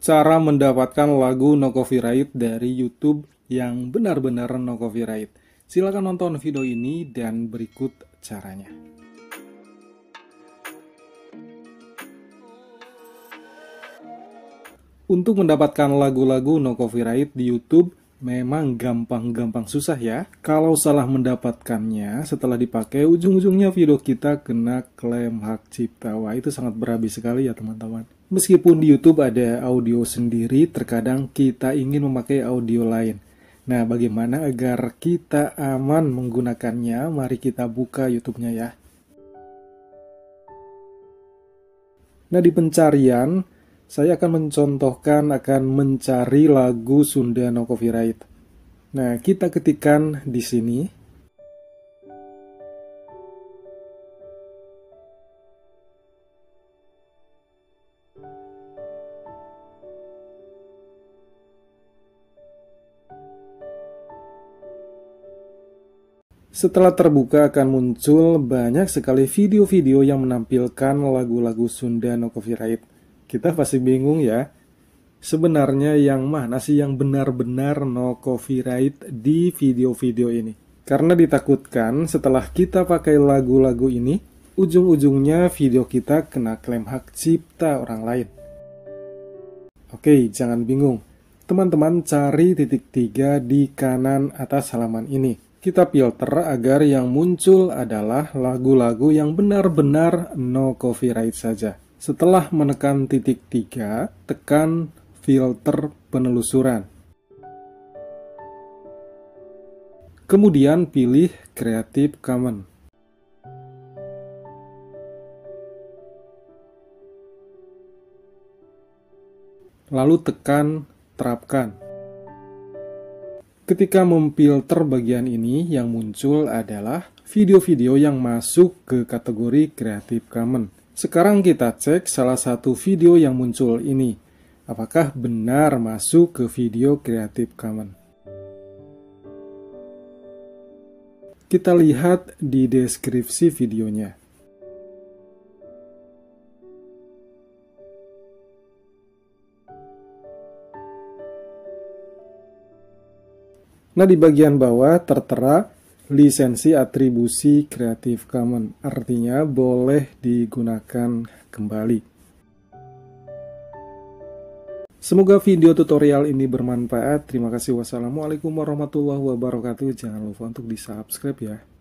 Cara mendapatkan lagu no copyright dari YouTube yang benar-benar no copyright. Silakan nonton video ini dan berikut caranya. Untuk mendapatkan lagu-lagu no copyright di YouTube memang gampang-gampang susah ya. Kalau salah mendapatkannya setelah dipakai, ujung-ujungnya video kita kena klaim hak cipta. Wah, itu sangat berabi sekali ya teman-teman. Meskipun di YouTube ada audio sendiri, terkadang kita ingin memakai audio lain. Nah, bagaimana agar kita aman menggunakannya? Mari kita buka YouTube-nya ya. Nah, di pencarian, saya akan mencontohkan akan mencari lagu Sunda no copyright. Nah, kita ketikkan di sini. Setelah terbuka akan muncul banyak sekali video-video yang menampilkan lagu-lagu Sunda no copyright. Kita pasti bingung ya. Sebenarnya yang mana sih yang benar-benar no copyright di video-video ini? Karena ditakutkan setelah kita pakai lagu-lagu ini, ujung-ujungnya video kita kena klaim hak cipta orang lain. Oke, jangan bingung. Teman-teman cari titik 3 di kanan atas halaman ini. Kita filter agar yang muncul adalah lagu-lagu yang benar-benar no copyright saja. Setelah menekan titik 3, tekan filter penelusuran. Kemudian pilih Creative Commons. Lalu tekan terapkan. Ketika memfilter bagian ini, yang muncul adalah video-video yang masuk ke kategori Creative Commons. Sekarang kita cek salah satu video yang muncul ini. Apakah benar masuk ke video Creative Commons? Kita lihat di deskripsi videonya. Nah, di bagian bawah tertera lisensi atribusi Creative Commons, artinya boleh digunakan kembali. Semoga video tutorial ini bermanfaat. Terima kasih. Wassalamualaikum warahmatullahi wabarakatuh. Jangan lupa untuk di-subscribe ya.